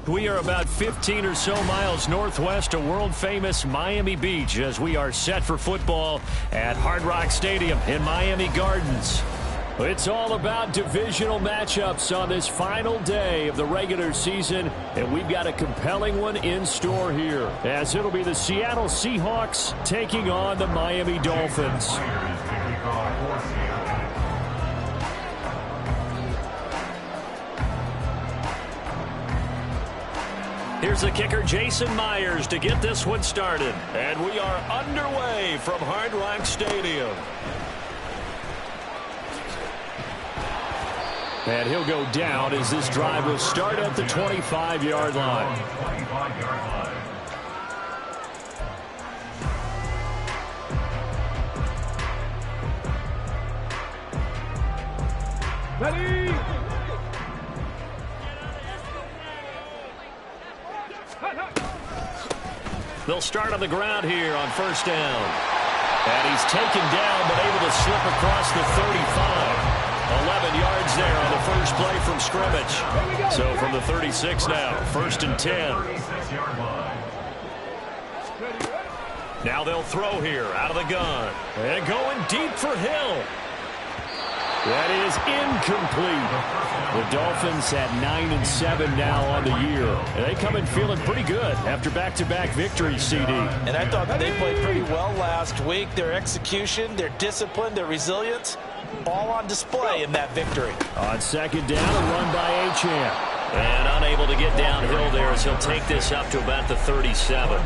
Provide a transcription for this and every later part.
We are about 15 or so miles northwest of world-famous Miami Beach as we are set for football at Hard Rock Stadium in Miami Gardens. It's all about divisional matchups on this final day of the regular season, and we've got a compelling one in store here, as it'll be the Seattle Seahawks taking on the Miami Dolphins. Here's the kicker, Jason Myers, to get this one started. And we are underway from Hard Rock Stadium. And he'll go down as this drive will start at the 25-yard line. Ready? They'll start on the ground here on first down. And he's taken down but able to slip across the 35. 11 yards there on the first play from scrimmage. So from the 36 now, first and 10. Now they'll throw here out of the gun. And going deep for Hill. That is incomplete. The Dolphins at 9-7 now on the year. And they come in feeling pretty good after back-to-back victories, CD. And I thought they played pretty well last week. Their execution, their discipline, their resilience, all on display in that victory. On second down, a run by Achane. And unable to get downhill there as he'll take this up to about the 37.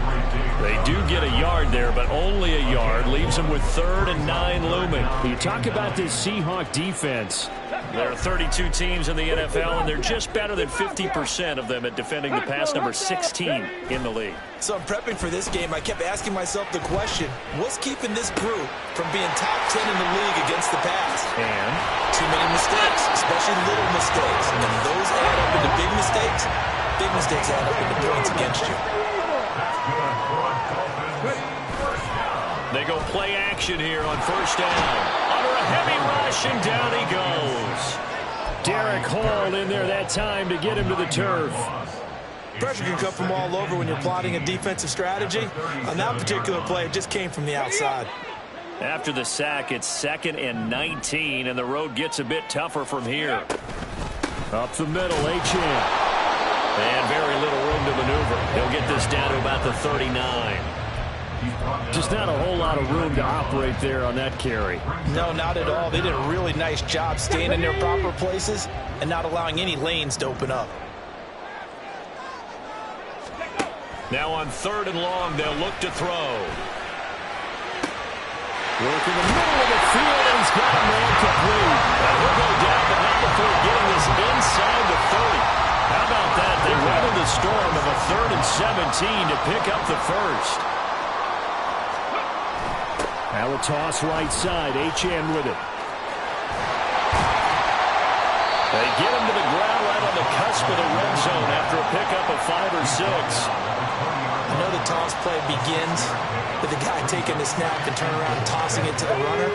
They do get a yard there, but only a yard. Leaves them with 3rd and 9 looming. You talk about this Seahawk defense. There are 32 teams in the NFL, and they're just better than 50% of them at defending the pass, number 16 in the league. So I'm prepping for this game. I kept asking myself the question, what's keeping this group from being top 10 in the league against the pass? And too many mistakes, especially little mistakes. And when those add up into big mistakes add up into points against you. They go play action here on first down. Under a heavy rush, and down he goes. Derek Hall in there that time to get him to the turf. Pressure can come from all over when you're plotting a defensive strategy. On that particular play, it just came from the outside. After the sack, it's 2nd and 19, and the road gets a bit tougher from here. Up the middle, Achane. And very little room to maneuver. He'll get this down to about the 39. Just not a whole lot of room to operate there on that carry. No, not at all. They did a really nice job staying in their proper places and not allowing any lanes to open up. Now on 3rd and long, they'll look to throw. Work in the middle of the field, and he's got a man complete. And he'll go down, but not before getting this inside the 30. How about that? They weathered the storm of a 3rd and 17 to pick up the first. Now a toss right side. Achane with it. They get him to the ground right on the cusp of the red zone after a pickup of 5 or 6. I know the toss play begins with the guy taking the snap and turn around and tossing it to the runner.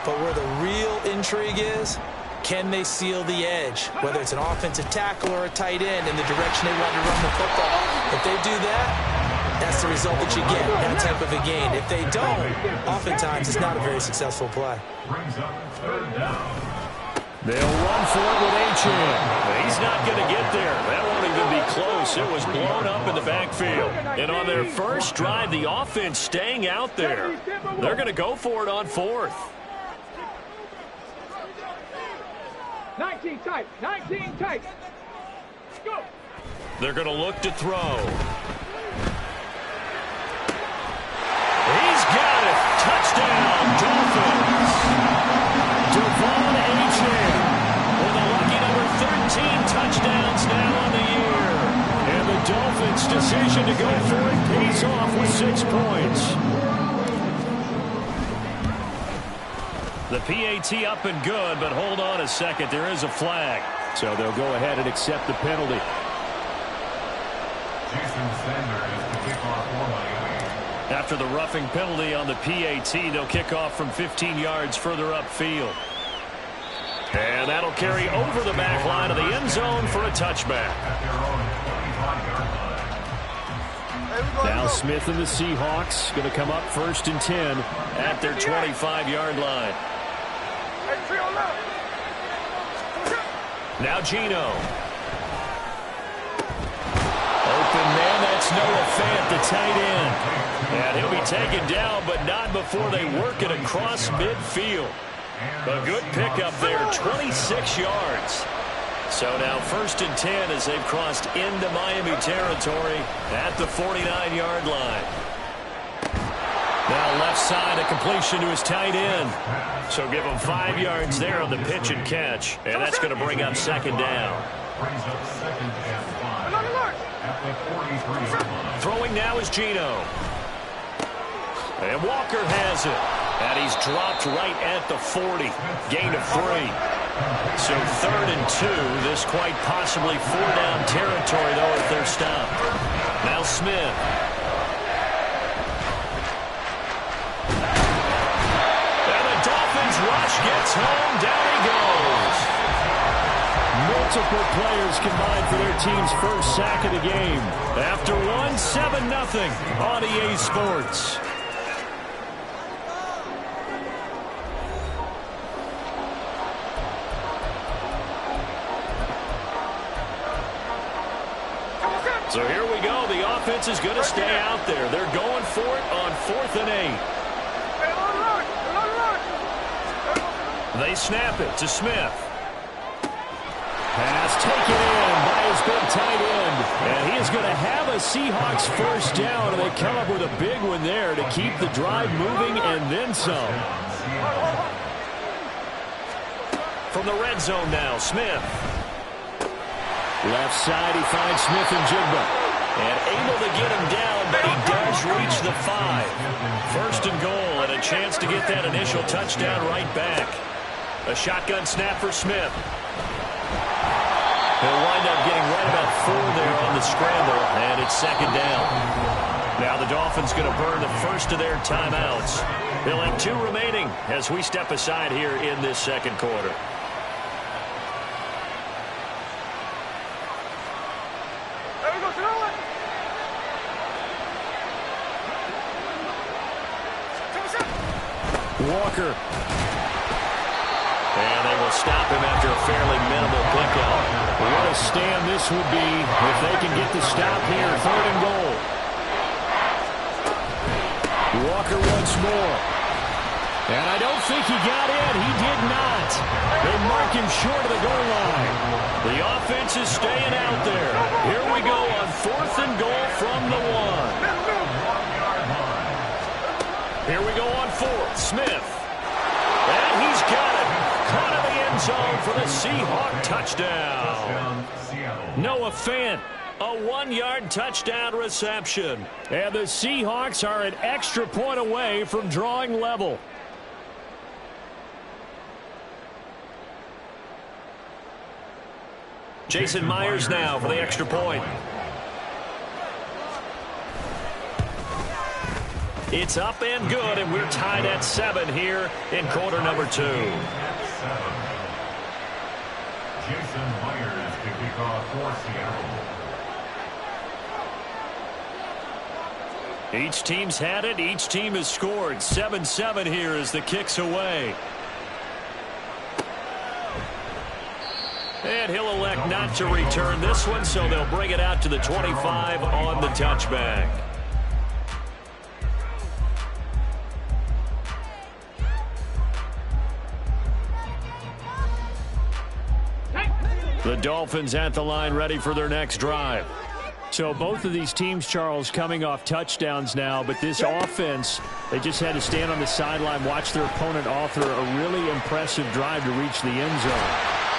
But where the real intrigue is, can they seal the edge? Whether it's an offensive tackle or a tight end in the direction they want to run the football. If they do that, that's the result that you get, that type of a gain. If they don't, oftentimes it's not a very successful play. They'll run for it with Achane. He's not going to get there. That won't even be close. It was blown up in the backfield. And on their first drive, the offense staying out there. They're going to go for it on 4th. 19 tight, 19 tight. Go. They're going to look to throw. He's got it. Touchdown, Dolphins. Devon Achane with a lucky number 13 touchdowns now on the year. And the Dolphins' decision to go for it pays off with 6 points. The PAT up and good, but hold on a second. There is a flag. So they'll go ahead and accept the penalty. After the roughing penalty on the PAT, they'll kick off from 15 yards further upfield. And that'll carry over the back line of the end zone for a touchback. Now Smith and the Seahawks going to come up 1st and 10 at their 25-yard line. Now Geno. Open man, that's Noah Fant, the tight end. And he'll be taken down, but not before they work it across midfield. A good pickup there, 26 yards. So now 1st and 10 as they've crossed into Miami territory at the 49-yard line. Now left side, a completion to his tight end. So give him 5 yards there on the pitch and catch. And that's going to bring up 2nd down. Throwing now is Geno. And Walker has it. And he's dropped right at the 40. Gain of 3. So 3rd and 2. This quite possibly 4-down territory, though, if they're stopped. Now Smith. And the Dolphins rush gets home. Down he goes. Multiple players combined for their team's first sack of the game. After one, 7-0 on EA Sports. So here we go. The offense is going to stay out there. They're going for it on 4th and 8. They snap it to Smith. Pass taken in by his big tight end. And he is going to have a Seahawks 1st down. And they come up with a big one there to keep the drive moving and then some. From the red zone now, Smith. Left side, he finds Smith and Jigba. And able to get him down, but he does reach the 5. 1st and goal, and a chance to get that initial touchdown right back. A shotgun snap for Smith. He'll wind up getting right about 4 there on the scramble, and it's 2nd down. Now the Dolphins going to burn the first of their timeouts. They'll have 2 remaining as we step aside here in this 2nd quarter. Walker. And they will stop him after a fairly minimal pickup. What a stand this would be if they can get the stop here. 3rd and goal. Walker once more. And I don't think he got in. He did not. They mark him short of the goal line. The offense is staying out there. Here we go on 4th and goal from the 1. Here we go on 4th. Smith. And he's got it. Caught in the end zone for the Seahawk touchdown. Noah Fant, a 1-yard touchdown reception. And the Seahawks are an extra point away from drawing level. Jason Myers now for the extra point. It's up and good, and we're tied at 7 here in quarter number 2. Jason Myers to kick off for Seattle. Each team's had it. Each team has scored. 7-7 here as the kick's away. And he'll elect not to return this one, so they'll bring it out to the 25 on the touchback. The Dolphins at the line ready for their next drive. So both of these teams, Charles, coming off touchdowns now, but this offense, they just had to stand on the sideline, watch their opponent author a really impressive drive to reach the end zone.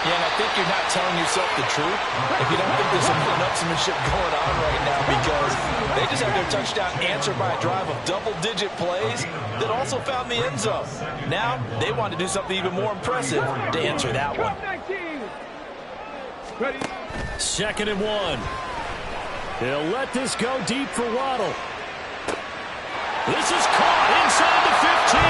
Yeah, and I think you're not telling yourself the truth if you don't think there's some one-upsmanship going on right now, because they just had their touchdown answered by a drive of double-digit plays that also found the end zone. Now they want to do something even more impressive to answer that one. 2nd and 1. He'll let this go deep for Waddle. This is caught inside the 15.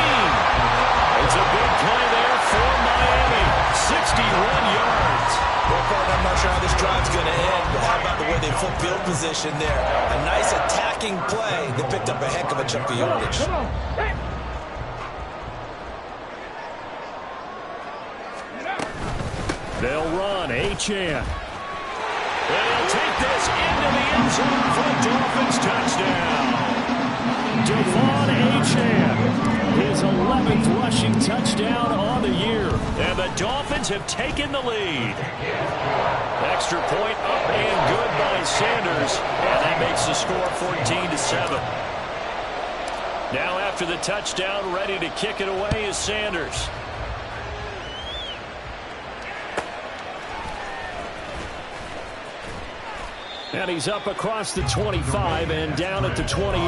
It's a big play there for Miami. 61 yards. Well, partner, I'm not sure how this drive's going to end, but how about the way they flip field position there? A nice attacking play. They picked up a heck of a chunk of yardage. Come on. Hey. They'll run. Achane. They'll take this into the end zone for a Dolphins touchdown. Devon Achane, his 11th rushing touchdown on the year. And the Dolphins have taken the lead. Extra point up and good by Sanders. And that makes the score 14-7. Now after the touchdown, ready to kick it away is Sanders. And he's up across the 25 and down at the 28. The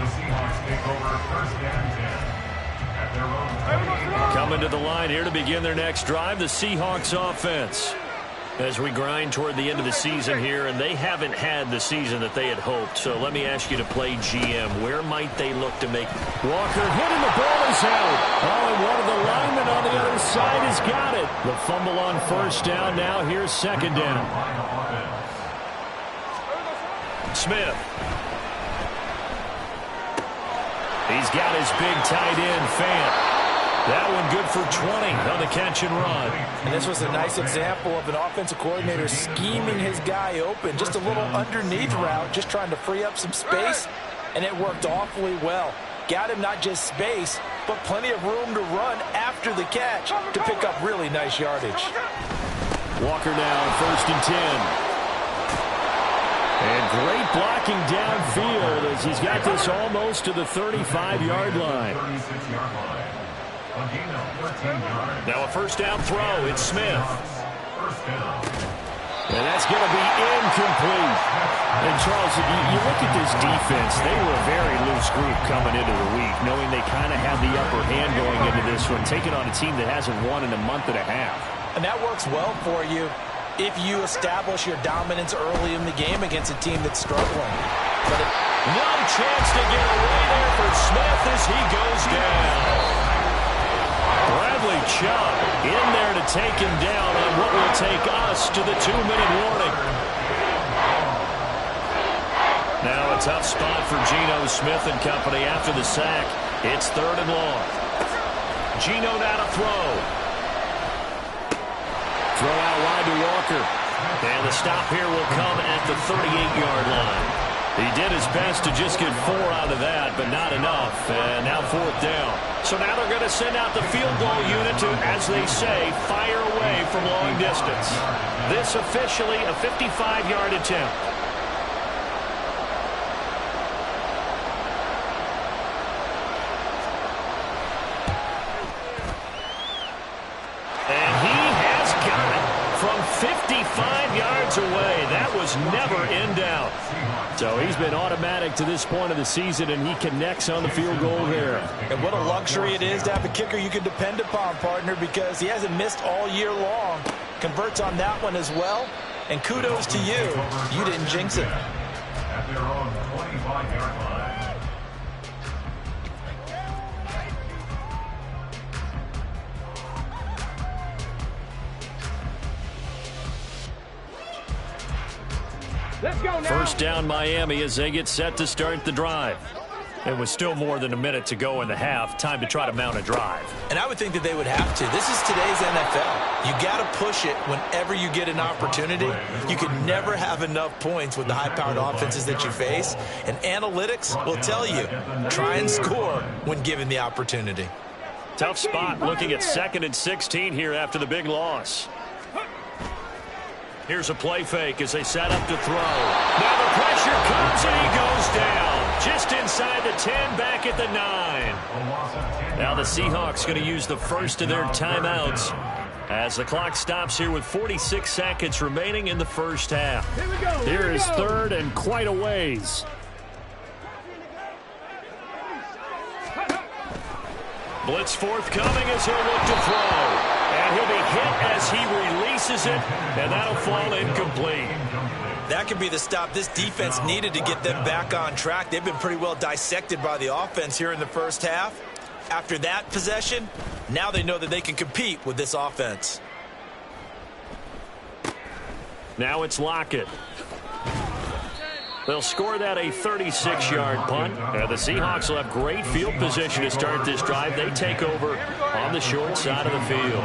Seahawks take over first and 10 at their own 28. Coming to the line here to begin their next drive, the Seahawks offense. As we grind toward the end of the season here, and they haven't had the season that they had hoped. So let me ask you to play GM. Where might they look to make? Walker hitting the ball is out. Oh, and one of the linemen on the other side has got it. The fumble on first down. Now here's second down. Smith. He's got his big tight end, Fant. That one good for 20 on the catch and run. And this was a nice example of an offensive coordinator scheming his guy open. Just a little underneath route, just trying to free up some space, and it worked awfully well. Got him not just space, but plenty of room to run after the catch to pick up really nice yardage. Walker now, first and 10. And great blocking downfield as he's got this almost to the 35-yard line. Now a first down throw. It's Smith. And that's going to be incomplete. And Charles, you look at this defense, they were a very loose group coming into the week, knowing they kind of had the upper hand going into this one, taking on a team that hasn't won in a month and a half. And that works well for you if you establish your dominance early in the game against a team that's struggling. But no chance to get away there for Smith as he goes down. Bradley Chubb in there to take him down on what will take us to the 2-minute warning. Now a tough spot for Geno Smith and company after the sack. It's third and long. Geno now to throw. Throw out wide to Walker. And the stop here will come at the 38-yard line. He did his best to just get 4 out of that, but not enough. And now fourth down. So now they're going to send out the field goal unit to, as they say, fire away from long distance. This officially a 55-yard attempt. And he has got it from 55 yards away. That was never in doubt. So he's been automatic to this point of the season, and he connects on the field goal there. And what a luxury it is to have a kicker you can depend upon, partner, because he hasn't missed all year long. Converts on that one as well. And kudos to you. You didn't jinx it. At their own 25-yard line. Let's go now. First down Miami as they get set to start the drive. It was still more than a minute to go in the half. Time to try to mount a drive. And I would think that they would have to. This is today's NFL. You got to push it whenever you get an opportunity. You can never have enough points with the high-powered offenses that you face. And analytics will tell you, try and score when given the opportunity. Tough spot looking at 2nd and 16 here after the big loss. Here's a play fake as they set up to throw. Now the pressure comes and he goes down. Just inside the 10, back at the 9. Now the Seahawks going to use the first of their timeouts as the clock stops here with 46 seconds remaining in the first half. Here is third and quite a ways. Blitz forthcoming as he'll look to throw. And he'll be hit as he releases it, and that'll fall incomplete. That could be the stop this defense needed to get them back on track. They've been pretty well dissected by the offense here in the first half. After that possession, now they know that they can compete with this offense. Now it's Lockett. They'll score that a 36-yard punt. The Seahawks will have great field position to start this drive. They take over on the short side of the field.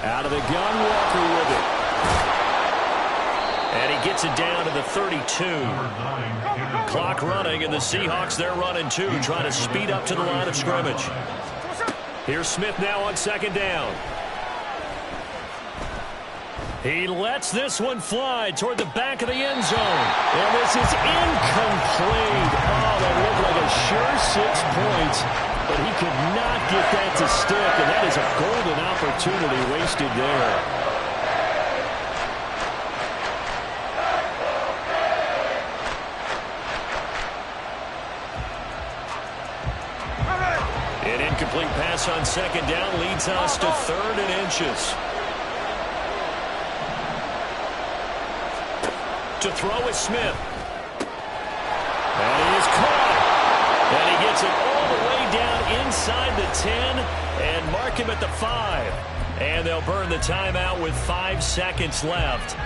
Out of the gun, Walker with it. And he gets it down to the 32. Clock running, and the Seahawks, they're running too, trying to speed up to the line of scrimmage. Here's Smith now on second down. He lets this one fly toward the back of the end zone. And this is incomplete. Oh, that looked like a sure 6 points, but he could not get that to stick, and that is a golden opportunity wasted there. An incomplete pass on second down leads us to 3rd and inches. To throw is Smith. And he is caught. And he gets it all the way down inside the 10 and mark him at the 5. And they'll burn the timeout with 5 seconds left.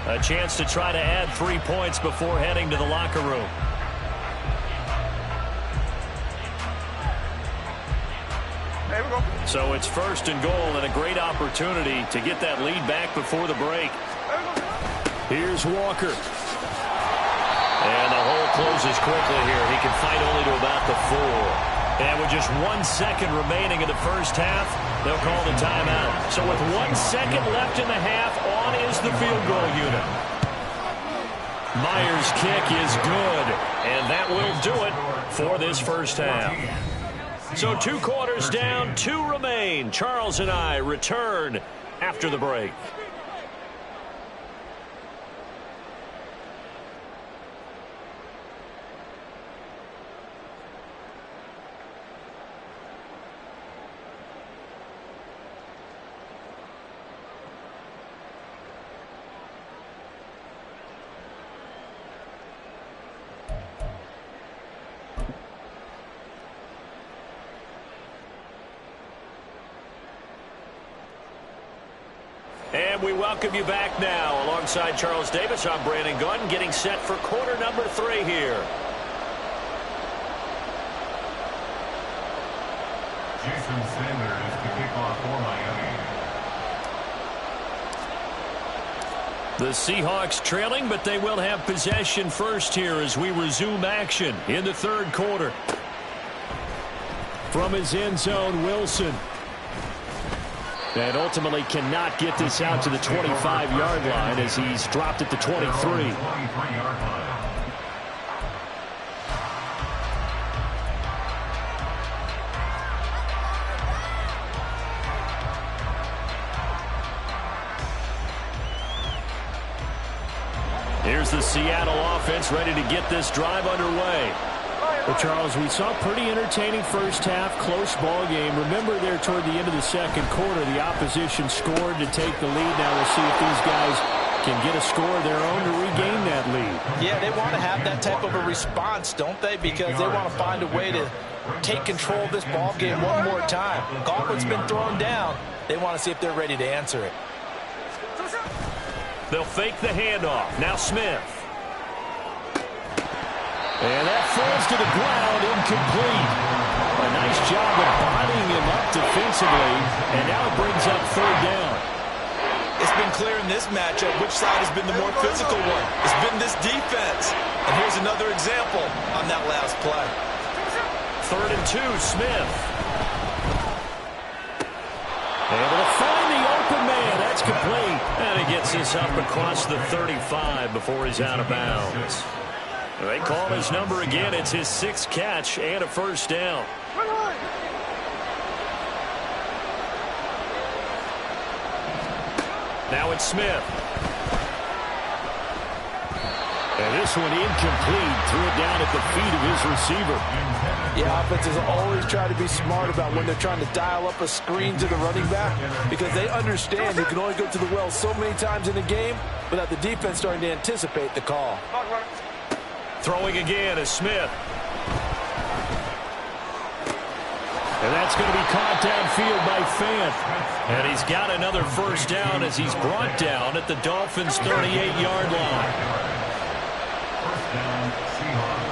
A chance to try to add 3 points before heading to the locker room. There we go. So it's 1st and goal and a great opportunity to get that lead back before the break. Here's Walker. And the hole closes quickly here. He can fight only to about the 4. And with just 1 second remaining in the first half, they'll call the timeout. So with 1 second left in the half, on is the field goal unit. Myers' kick is good. And that will do it for this first half. So 2 quarters down, 2 remain. Charles and I return after the break. And we welcome you back now. Alongside Charles Davis, I'm Brandon Gunn, getting set for quarter number 3 here. Jason Sanders to kick off for Miami. The Seahawks trailing, but they will have possession first here as we resume action in the 3rd quarter. From his end zone, Wilson. And ultimately cannot get this out to the 25-yard line as he's dropped at the 23. Here's the Seattle offense ready to get this drive underway. Well, Charles, we saw a pretty entertaining first half, close ball game. Remember there toward the end of the 2nd quarter, the opposition scored to take the lead. Now we'll see if these guys can get a score of their own to regain that lead. Yeah, they want to have that type of a response, don't they? Because they want to find a way to take control of this ball game one more time. Gauntlet's been thrown down. They want to see if they're ready to answer it. They'll fake the handoff. Now Smith. And that falls to the ground, incomplete. A nice job of bodying him up defensively, and now it brings up 3rd down. It's been clear in this matchup which side has been the more physical one. It's been this defense. And here's another example on that last play. 3rd and 2, Smith. Able to find the open man. That's complete. And he gets this up across the 35 before he's out of bounds. They call his number again. It's his 6th catch and a first down. Now it's Smith. And this one incomplete. Threw it down at the feet of his receiver. Yeah, offenses always try to be smart about when they're trying to dial up a screen to the running back because they understand you can only go to the well so many times in a game without the defense starting to anticipate the call. Throwing again is Smith. And that's going to be caught downfield by Fant. And he's got another first down as he's brought down at the Dolphins' 38-yard line. First down, Seahawks.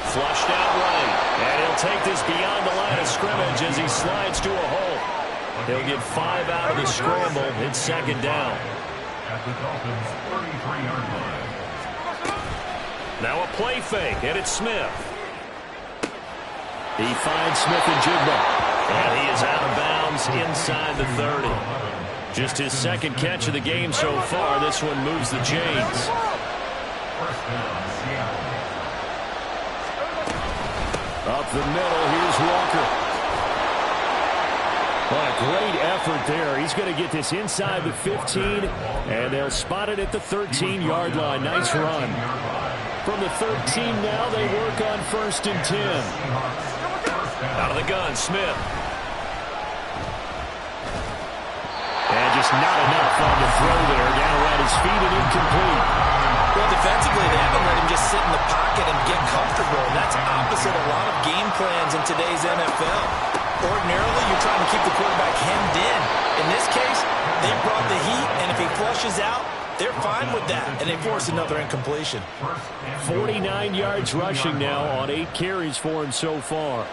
Flushed out right. And he'll take this beyond the line of scrimmage as he slides to a hole. He'll get 5 out of the scramble. It's second down. At the Dolphins' 33-yard line. Now a play fake, and it's Smith. He finds Smith and Jigba. And he is out of bounds inside the 30. Just his second catch of the game so far. This one moves the chains. First down, Seattle. Up the middle, here's Walker. What a great effort there. He's going to get this inside the 15, and they'll spot it at the 13-yard line. Nice run. From the 13 now, they work on 1st and 10. Out of the gun, Smith. And just not enough on the throw there. Down around his feet and incomplete. Well, defensively, they haven't let him just sit in the pocket and get comfortable, and that's opposite a lot of game plans in today's NFL. Ordinarily, you're trying to keep the quarterback hemmed in. In this case, they brought the heat, and if he flushes out, they're fine with that, and they force another incompletion. 49 yards rushing now on 8 carries for him so far.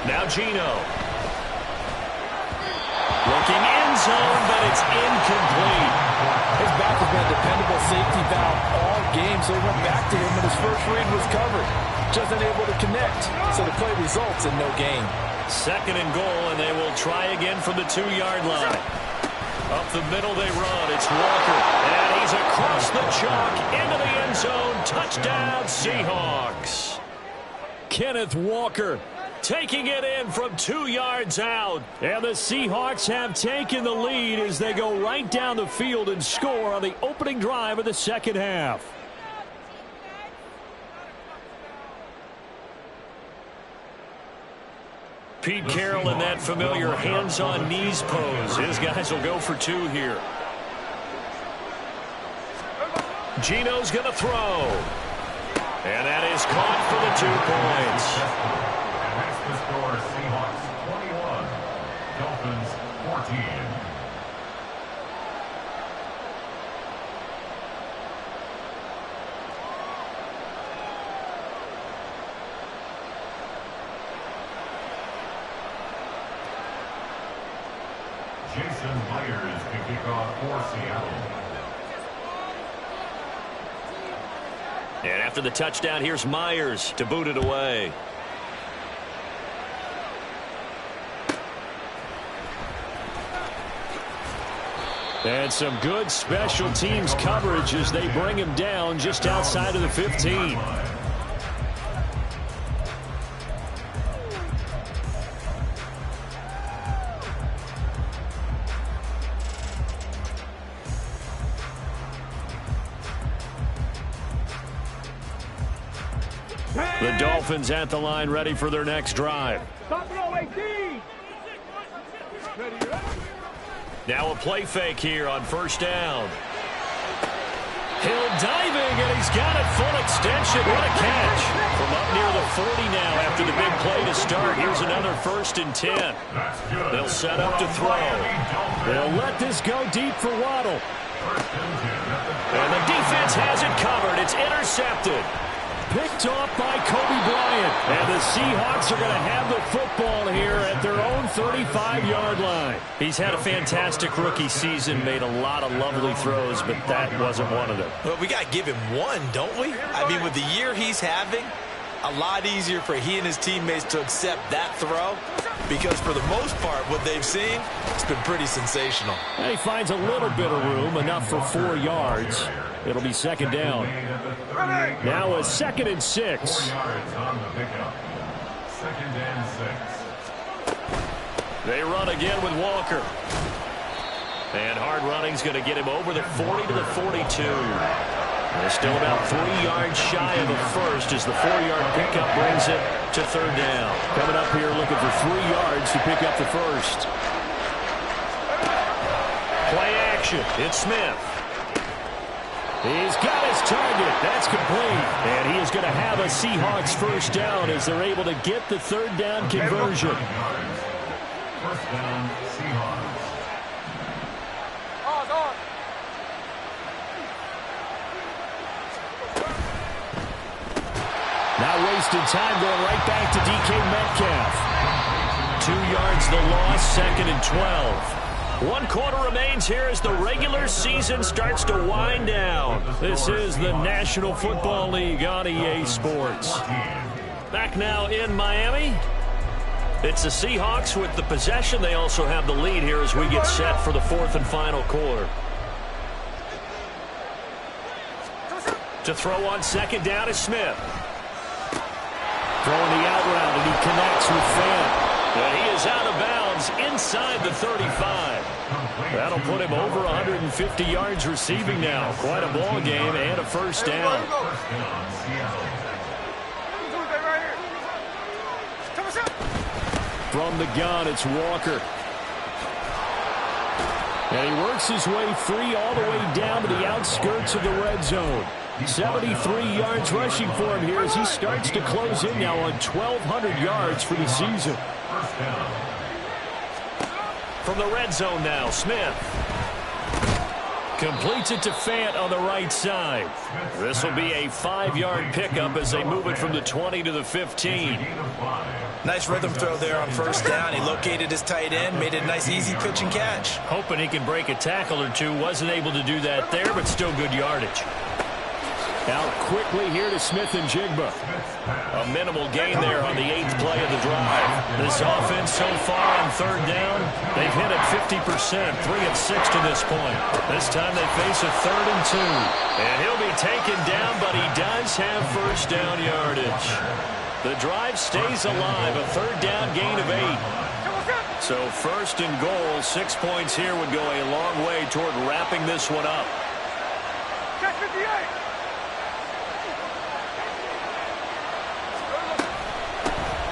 Now Geno. Looking end zone, but it's incomplete. His back has been a dependable safety valve all game, so he went back to him when his first read was covered. Just unable to connect, so the play results in no gain. Second and goal, and they will try again from the 2-yard line. Up the middle they run. It's Walker, and he's across the chalk into the end zone. Touchdown, Seahawks. Kenneth Walker taking it in from 2 yards out. And the Seahawks have taken the lead as they go right down the field and score on the opening drive of the second half. Pete Carroll in that familiar hands-on knees pose. His guys will go for 2 here. Geno's going to throw. And that is caught for the 2 points. And that's the score, Seahawks 21, Dolphins 14. Jason Myers to kick off for Seattle. And after the touchdown, here's Myers to boot it away. And some good special teams coverage as they bring him down just outside of the 15. The Dolphins at the line, ready for their next drive. Now a play fake here on 1st down. Hill diving, and he's got it full extension. What a catch. From up near the 40 now after the big play to start. Here's another 1st and 10. They'll set up to throw. They'll let this go deep for Waddle. And the defense has it covered. It's intercepted. Picked off by Kobe Bryant. And the Seahawks are going to have the football here at their own 35-yard line. He's had a fantastic rookie season, made a lot of lovely throws, but that wasn't one of them. Well, we got to give him one, don't we? I mean, with the year he's having, a lot easier for he and his teammates to accept that throw, because for the most part, what they've seen, it's been pretty sensational. And he finds a little bit of room, enough for 4 yards. It'll be second down. Now a 2nd and 6. 4 yards on the pickup. 2nd and 6. They run again with Walker. And hard running's going to get him over the 40 to the 42. They're still about 3 yards shy of the first as the 4-yard pickup brings it to 3rd down. Coming up here looking for 3 yards to pick up the first. Play motion. It's Smith. He's got his target. That's complete. And he is going to have a Seahawks first down as they're able to get the third down conversion. First down, Seahawks. Not wasting time, going right back to DK Metcalf. 2 yards the loss, 2nd and 12. 1 quarter remains here as the regular season starts to wind down. This is the National Football League on EA Sports. Back now in Miami. It's the Seahawks with the possession. They also have the lead here as we get set for the 4th and final quarter. To throw on 2nd down is Smith. Throwing the out route, and he connects with Fant. And he is out of bounds inside the 35. That'll put him over 150 yards receiving now. Quite a ball game and a first down. From the gun, it's Walker. And he works his way free all the way down to the outskirts of the red zone. 73 yards rushing for him here as he starts to close in now on 1,200 yards for the season. From the red zone now, Smith. Completes it to Fant on the right side. This will be a 5-yard pickup as they move it from the 20 to the 15. Nice rhythm throw there on first down. He located his tight end, made it a nice easy pitch and catch. Hoping he can break a tackle or two. Wasn't able to do that there, but still good yardage. Out quickly here to Smith and Jigba. A minimal gain there on the 8th play of the drive. This offense so far on 3rd down, they've hit it 50%, 3 of 6 to this point. This time they face a 3rd and 2. And he'll be taken down, but he does have first down yardage. The drive stays alive, a 3rd down gain of 8. So 1st and goal, 6 points here would go a long way toward wrapping this one up. Catch 58.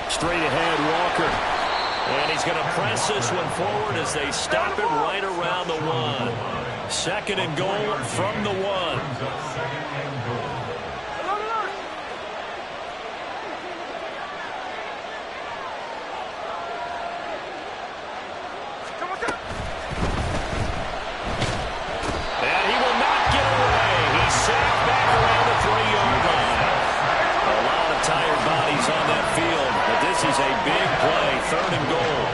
Straight ahead, Walker. And he's going to press this one forward as they stop it right around the 1. 2nd and goal from the 1. And he will not get away. He's sacked back around the 3-yard line. A lot of tired bodies on that field. This is a big play, 3rd and goal.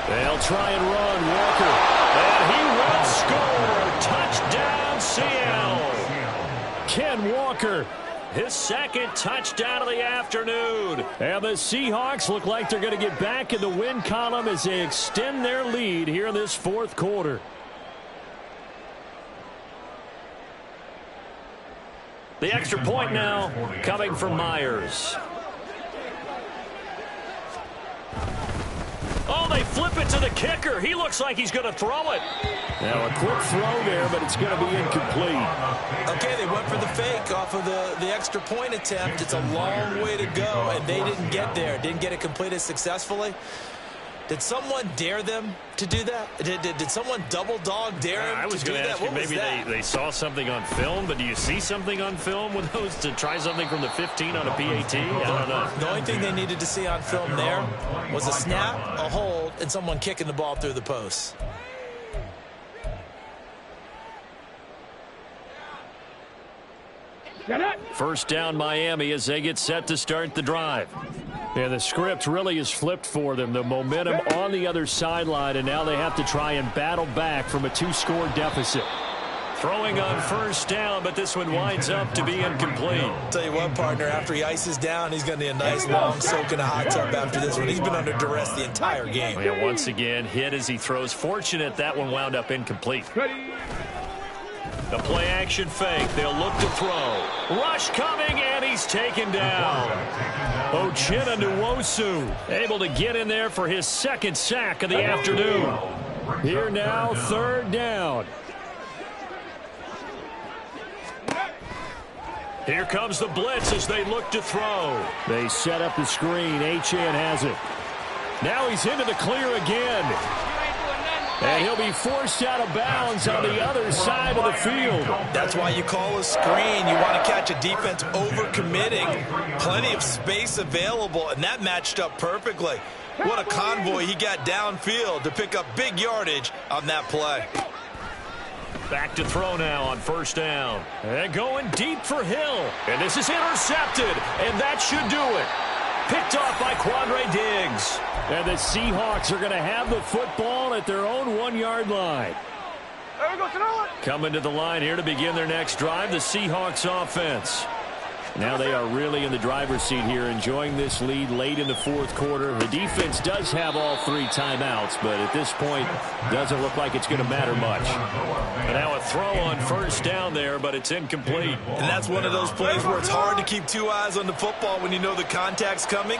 They'll try and run, Walker. And he will score. Touchdown, Seattle. Ken Walker. His 2nd touchdown of the afternoon. And the Seahawks look like they're going to get back in the win column as they extend their lead here in this 4th quarter. The extra point now coming from Myers. Oh, they flip it to the kicker. He looks like he's going to throw it. Now a quick throw there, but it's going to be incomplete. Okay, they went for the fake off of the extra point attempt. It's a long way to go, and they didn't get there. Didn't get it completed successfully. Did someone dare them to do that? Did someone double dog dare him I was to do going to that? ask you, What was maybe that? they saw something on film, but do you see something on film with those to try something from the 15 on a PAT? I don't know. The only thing they needed to see on film there was a snap, a hold, and someone kicking the ball through the post. First down Miami as they get set to start the drive. Yeah, the script really is flipped for them. The momentum on the other sideline, and now they have to try and battle back from a 2-score deficit. Throwing on first down, but this one winds up to be incomplete. Tell you what, partner, after he ices down, he's going to need a nice long soak in a hot tub after this one. He's been under duress the entire game. And once again, hit as he throws. Fortunate that one wound up incomplete. The play action fake. They'll look to throw. Rush coming, and he's taken down. Uchenna Nwosu able to get in there for his 2nd sack of the afternoon. Here now, 3rd down. Here comes the blitz as they look to throw. They set up the screen. Achane has it. Now he's into the clear again. And he'll be forced out of bounds on the other side of the field. That's why you call a screen. You want to catch a defense over-committing. Plenty of space available, and that matched up perfectly. What a convoy he got downfield to pick up big yardage on that play. Back to throw now on first down. And going deep for Hill. And this is intercepted, and that should do it. Picked off by Quandre Diggs. And the Seahawks are going to have the football at their own 1-yard line. There we go, Coming to the line here to begin their next drive, the Seahawks offense. Now they are really in the driver's seat here, enjoying this lead late in the fourth quarter. The defense does have all 3 timeouts, but at this point, doesn't look like it's going to matter much. And now a throw on first down there, but it's incomplete. And that's one of those plays where it's hard to keep 2 eyes on the football when you know the contact's coming,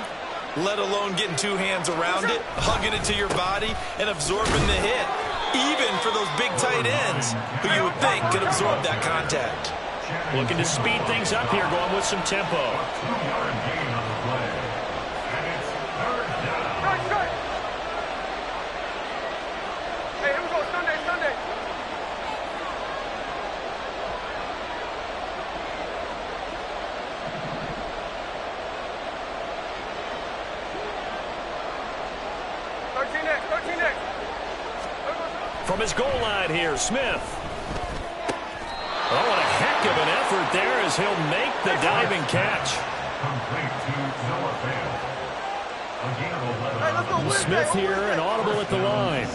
let alone getting 2 hands around it, hugging it to your body, and absorbing the hit, even for those big tight ends who you would think could absorb that contact. Looking to speed things up here, going with some tempo. 2-yard gain on the play. And it's third down. Hey, here we go, Sunday. Thirteen next. From his goal line here, Smith. Oh, what a heck of an effort there as he'll make the diving catch. Complete to Noah Fail. Again, Smith here, an audible at the line.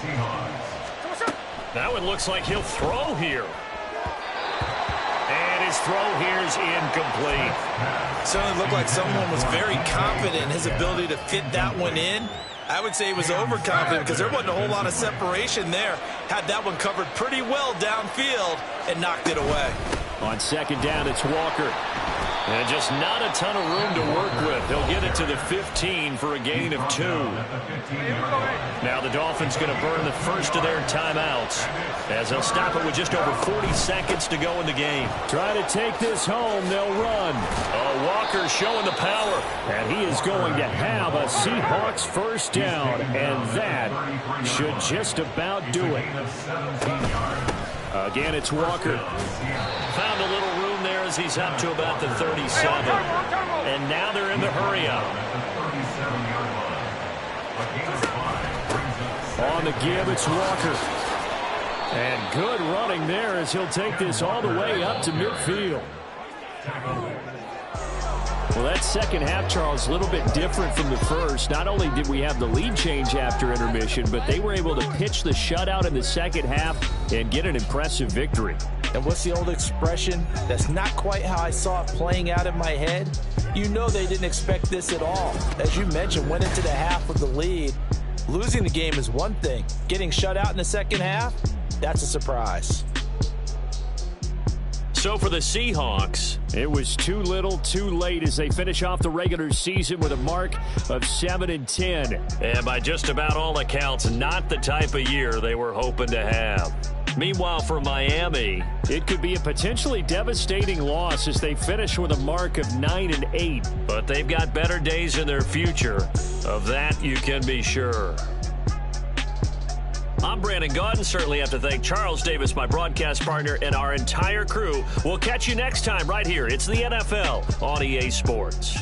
Now it looks like he'll throw here. And his throw here is incomplete. Certainly looked like someone was very confident in his ability to fit that one in. I would say he was overconfident because there wasn't a whole lot of separation there. Had that one covered pretty well downfield and knocked it away. On second down, it's Walker. And just not a ton of room to work with. He'll get it to the 15 for a gain of 2. Now the Dolphins going to burn the first of their timeouts as they'll stop it with just over 40 seconds to go in the game. Try to take this home. They'll run. Oh, Walker showing the power. And he is going to have a Seahawks first down. And that should just about do it. Again, it's Walker. Found a little room there as he's up to about the 37. And now they're in the hurry-up. On the give, it's Walker. And good running there as he'll take this all the way up to midfield. Well, that second half, Charles, a little bit different from the first. Not only did we have the lead change after intermission, but they were able to pitch the shutout in the second half and get an impressive victory. And what's the old expression? That's not quite how I saw it playing out in my head. You know they didn't expect this at all. As you mentioned, went into the half with the lead. Losing the game is one thing. Getting shut out in the second half, that's a surprise. So for the Seahawks, it was too little, too late as they finish off the regular season with a mark of 7-10. And by just about all accounts, not the type of year they were hoping to have. Meanwhile, for Miami, it could be a potentially devastating loss as they finish with a mark of 9-8. But they've got better days in their future. Of that, you can be sure. I'm Brandon Gaudin. Certainly have to thank Charles Davis, my broadcast partner, and our entire crew. We'll catch you next time right here. It's the NFL on EA Sports.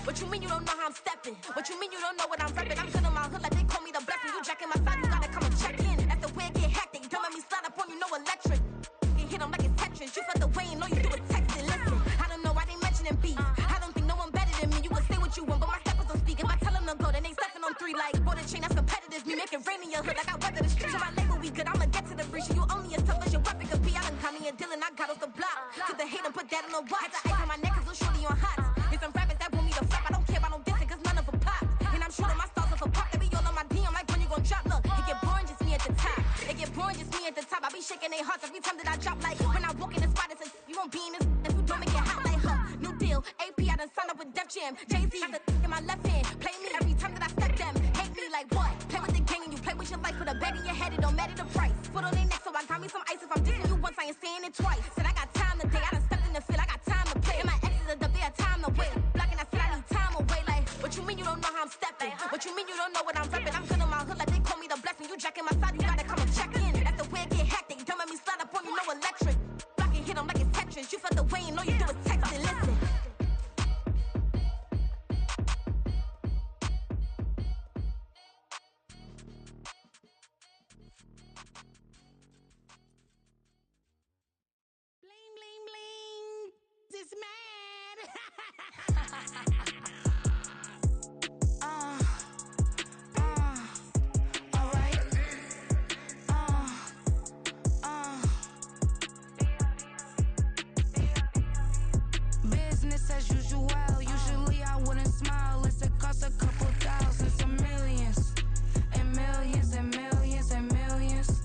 What you mean you don't know how I'm stepping? What you mean you don't know what I'm repping? I'm good on my hood like they call me the blessing. You jacking my side, you gotta come and check in. That's the way it get hectic. Don't let me slide up on you, no electric. You hit them like it's Tetris. You felt the way and all you do is text it. Listen, I don't know why they mentioning beef. I don't think no one better than me. You can say what you want, but my steppers don't speak. If I tell them to go, then they stepping on 3 like border chain. That's competitive. Me make it rain in your hood like I weather the street. So my label we good. I'ma get to the breach. You only as tough as your weapon could be. I done caught me a Dylan. I got off the block. Took the hate and put that on the watch. The ice on my neck is little shorty on hot. Here's some rappers that want me to flop. I don't care about no dissing, cause none of them pop. And I'm shooting my stars off a pop. They be all on my DM like when you gon' drop. Look, it get boring just me at the top. It get boring just me at the top. I be shaking their hearts every time that I drop. Like when I walk in the spot, it says you won't be in this. If you don't make it hot like new deal. AP, I done signed up with Def Jam. Jay-Z got the in my left hand. Play me every time that I step them. Hate me like what? Play with the gang and you play with your life. Put a bag in your head, it don't matter the price. Put on their neck, so I got me some ice. If I'm dissing you once, I ain't saying it twice. Said I got time today. I done stepped in the field. I got time to play. And my exes are up there, time to wait. Blocking, I said I need time away. Like, what you mean you don't know how I'm stepping? What you mean you don't know what I'm repping? I'm good on my hood like they call me the blessing. You jacking my side, you gotta come and check in. That's the way it get hectic. Don't let me slide up on you, no electric. Blocking, hit them like it's Tetris. You felt the way and all you do is text it. Listen. Bling, bling, bling. This man. All right. Business as usual. Usually I wouldn't smile. Unless it costs a couple thousands or millions. And millions and millions and millions.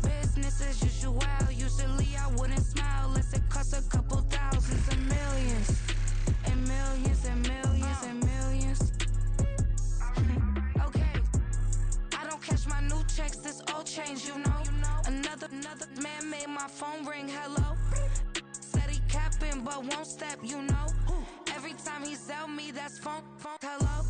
Business as usual. Usually I wouldn't smile unless it costs a couple thousands and millions. And millions and millions and millions. Okay. I don't cash my new checks, this old change, you know. Another man made my phone ring, hello. Said he capping but won't step, you know. Every time he sell me, that's phone, hello.